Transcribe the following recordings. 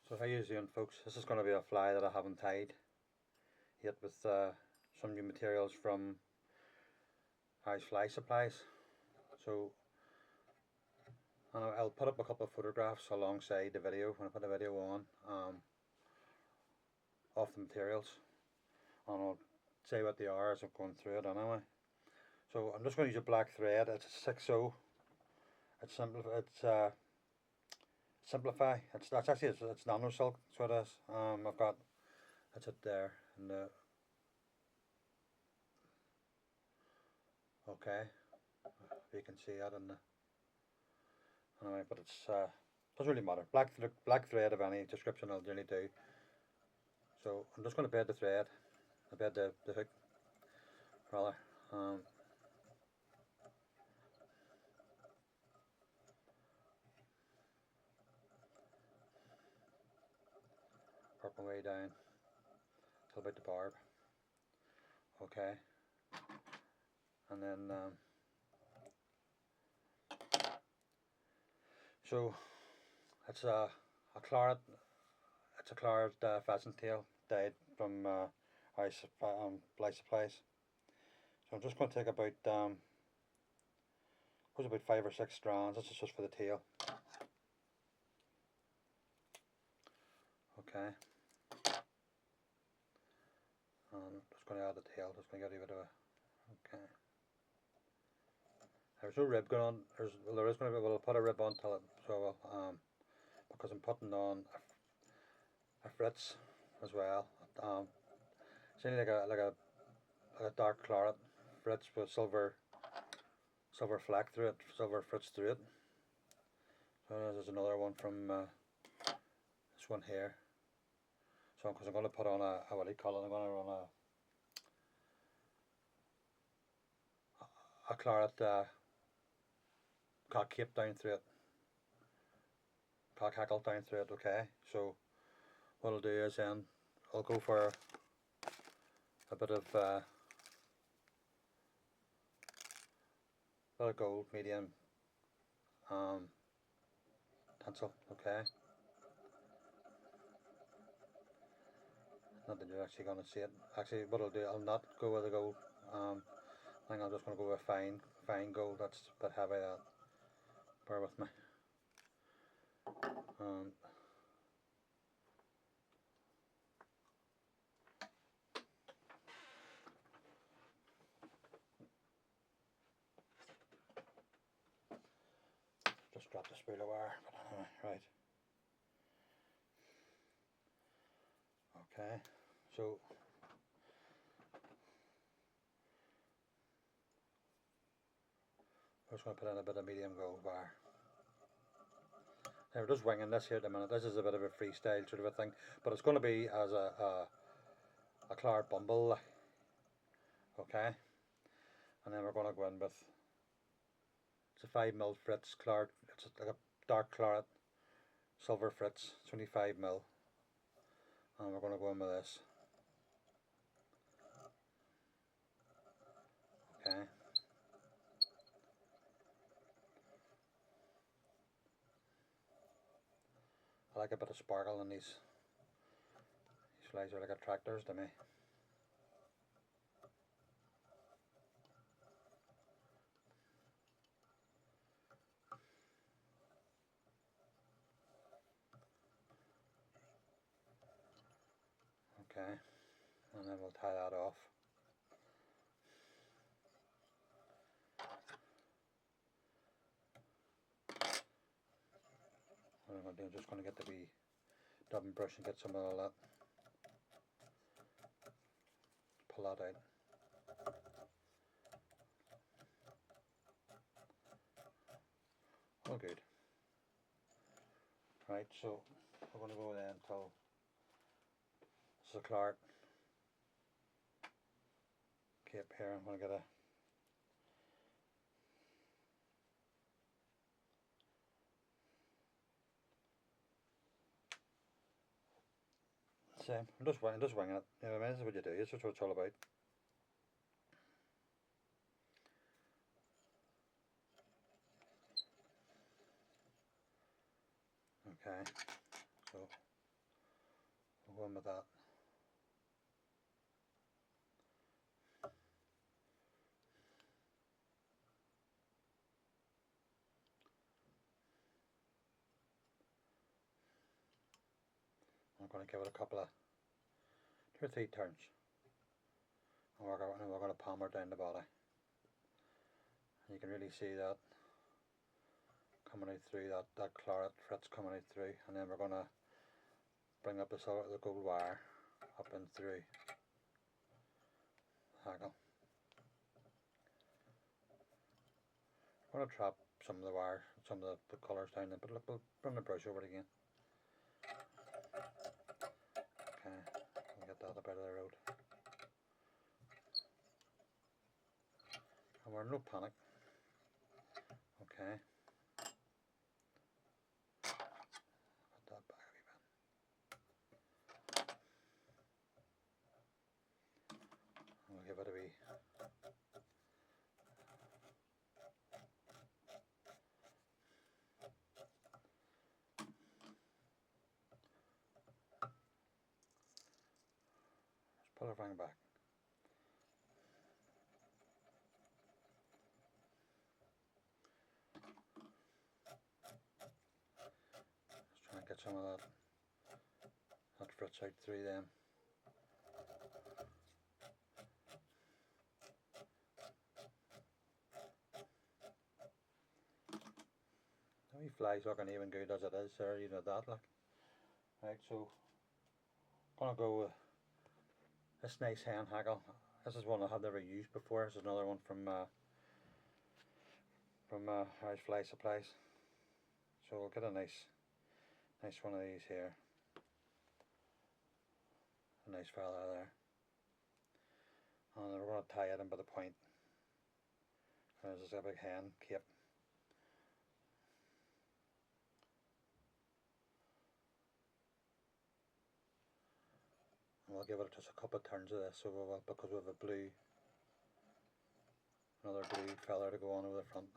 So how you doing, folks? This is going to be a fly that I haven't tied yet with some new materials from Harry's Fly Supplies. So and I'll put up a couple of photographs alongside the video when I put the video on of the materials, and I'll say what they are as I'm going through it anyway. So I'm just going to use a black thread. It's a 6/0. It's simple. It's simplify. That's actually it's nano silk. That's what it is. I've got that's it there and okay. If you can see that in the anyway, but it's doesn't really matter. Black thread of any description I'll really do. So I'm just going to bed the thread. I bed the hook rather. Work my way down till about the barb. Okay, and then so it's a claret. It's a claret pheasant tail dyed from Fly Supplies. So I'm just going to take about about 5 or 6 strands. This is just for the tail. Okay. Just going to add the tail. Just going to get a bit of a. Okay. There's no rib going on. There is going to be. We'll put a rib on till it. So because I'm putting on a fritz as well. It's only like a dark claret fritz with silver fleck through it, silver fritz through it. So there's another one from this one here. So because I'm going to put on a what do you call it? I'm going to run a claret cock cape down through it, cock hackle down through it. Okay, so what I'll do is then I'll go for a bit of gold medium tinsel. Okay, not that you're actually going to see it. Actually, what I'll do, I'll not go with the gold. I think I'm just going to go with fine gold. That's a bit heavy. That. Bear with me. Just dropped the spool of wire. But anyway, right. Okay. So I'm just going to put in a bit of medium gold wire. Now we're just winging this here at the minute. This is a bit of a freestyle sort of a thing, but it's going to be as a Claret bumble. Okay. And then we're going to go in with it's a 5mm fritz Claret. It's like a dark claret silver fritz. It's only 5mm, and we're going to go in with this. Okay. I like a bit of sparkle in these. These flies are like attractors to me. Okay, and then we'll tie that off. What I'm going to do, I'm just going to get the wee dubbing brush and get some of all that. Pull that out. All good. Right, so we're going to go then until this is a Claret cape here. I'm going to get a same. I'm just winging it. You know what I mean? This is what you do. This is what it's all about. Okay, so go in with that. I'm going to give it a couple of 2 or 3 turns, and we're going to palm her down the body. And you can really see that coming out through, that claret fritz coming out through, and then we're going to bring up the gold wire up and through the haggle. I'm going to trap some of the wire, some of the colours down there, but look, we'll bring the brush over it again. Okay, we'll get that up out of the road. And we're in no panic. Okay. Put that back a wee bit. And we'll give it a wee. Just pull everything back. Just trying to get some of that fritz out through them. The wee fly's looking even good as it is there, you know that, like. Right, so I'm gonna go with this nice hen haggle. This is one I have never used before. This is another one from Irish Fly Supplies. So we'll get a nice one of these here. A nice feather there. And then we're going to tie it in by the point. There's a big hen cape. And we'll give it just a couple of turns of this, so because we have a blue, another blue feather to go on over the front.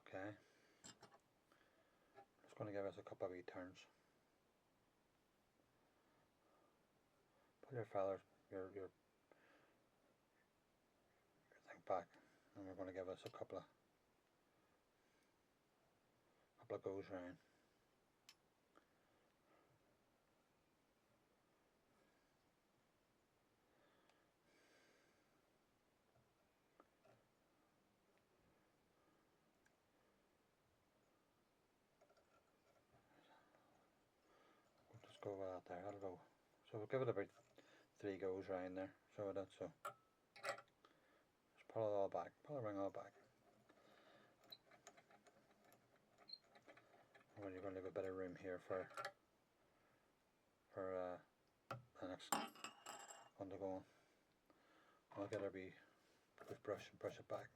Okay. Just going to give us a couple of wee turns. Pull your feather, your thing back, and we're going to give us a couple of goes round. We'll just go with that there, that'll go. So we'll give it about 3 goes round there, so that's so. Just pull it all back, pull the ring all back. Well, you're going to leave a bit of room here for the next one to go on. I'll get a wee brush and brush it back.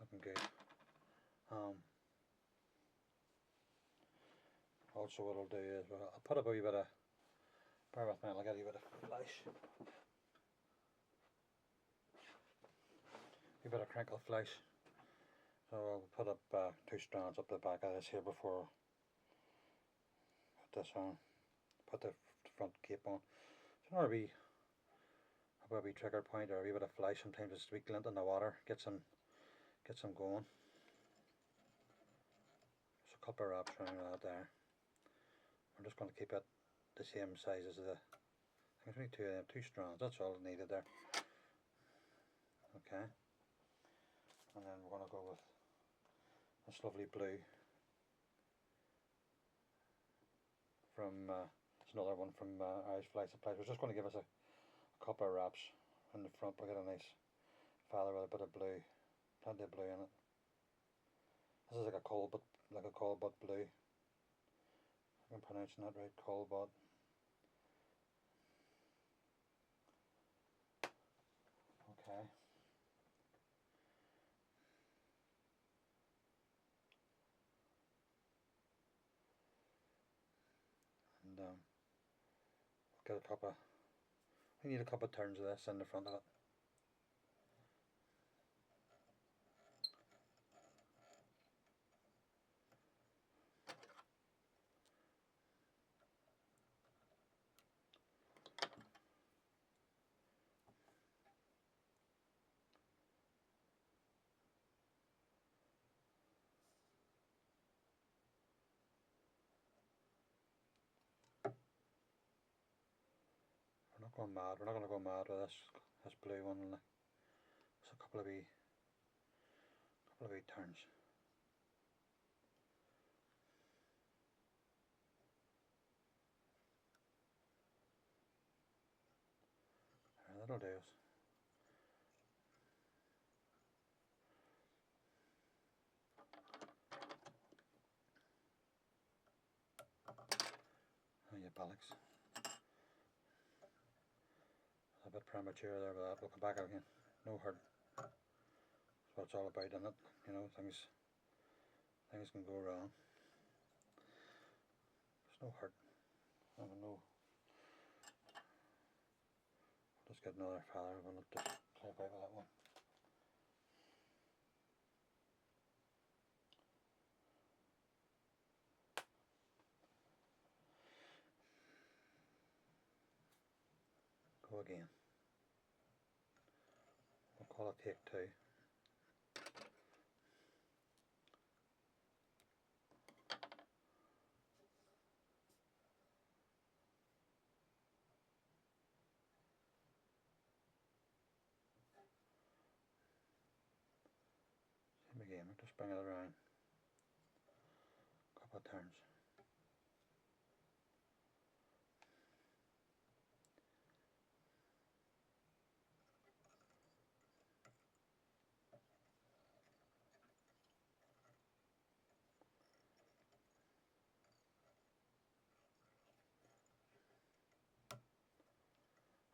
Looking good. Also what I'll do is I'll put a wee bit of, bear with me, I'll get a wee bit of flash. A bit of crinkle flash. So I'll put up 2 strands up the back of this here before I put this on. Put the front cape on. So another wee trigger point or a wee bit of flash. Sometimes it's a wee glint in the water. Gets them going. Just a couple of wraps around that there. I'm just going to keep it the same size as the. I think it's only 2 strands. That's all needed there. Okay. And then we're going to go with this lovely blue from it's another one from Irish Fly Supplies. We're just going to give us a couple of wraps in the front. We'll get a nice feather with a bit of blue, plenty of blue in it. This is like a cobalt blue. I'm pronouncing that right, cobalt. Okay. And get a couple of We need a couple of turns of this in the front of it. We're not going mad. We're not going to go mad with this blue one. Just a couple of wee turns. That'll do us. Oh, you bollocks. A bit premature there, but we'll come back again. No hurt. That's what it's all about, isn't it? You know, things can go wrong. There's no hurt. No. Just get another feather. We'll just play about with that one. Go again. We'll call it take two. Same again. We'll just bring it around. Couple of turns.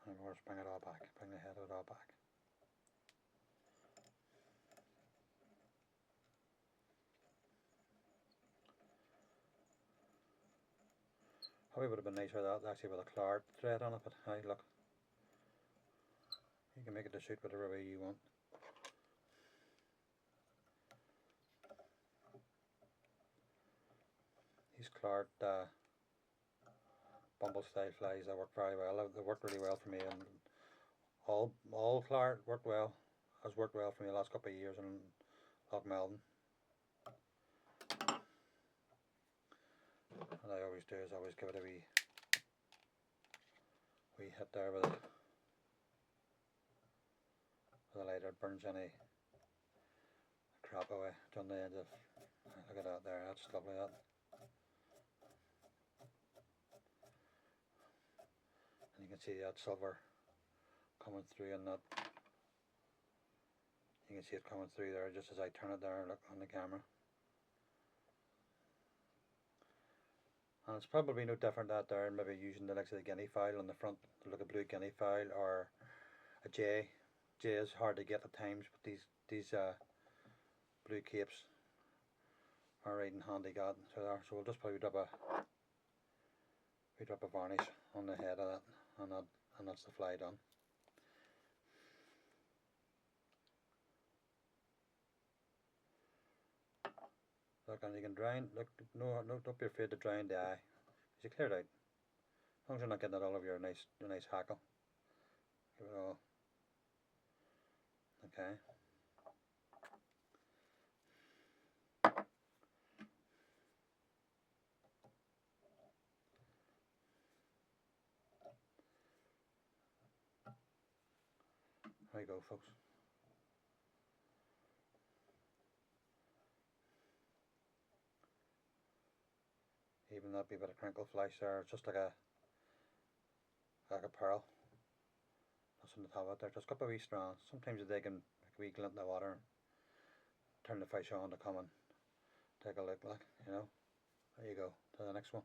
And we'll just bring it all back. Bring the head of it all back. Probably would have been nicer that actually with a Claret thread on it, but hey, look. You can make it to suit whatever way you want. These Claret bumble style flies that work very well. They worked really well for me, and all Claret worked well. Has worked well for me the last couple of years in Lough Melvin. What I always do is always give it a wee hit there with a lighter. It burns any crap away. It's on the end of. Look at that there. That's lovely. That. And you can see that silver coming through in that. You can see it coming through there just as I turn it there. Look on the camera. And it's probably no different that there, maybe using the likes of the guinea fowl on the front, like a blue guinea fowl or a jay. Jay is hard to get at times, but these blue capes are right in handy got. So we'll just probably drop a varnish on the head of that, and that's the fly done. Look, and you can dry. Look, no, don't be afraid to dry in the eye. You clear it out. As long as you're not getting it all over your nice hackle. Give it all. Okay. There you go, folks. Even that be a bit of crinkle flash there. It's just like a pearl. That's on the top of it there. Just a couple of wee strands. Sometimes they can make a wee glint in the water. Turn the fish on to come and take a look, like, you know. There you go. To the next one.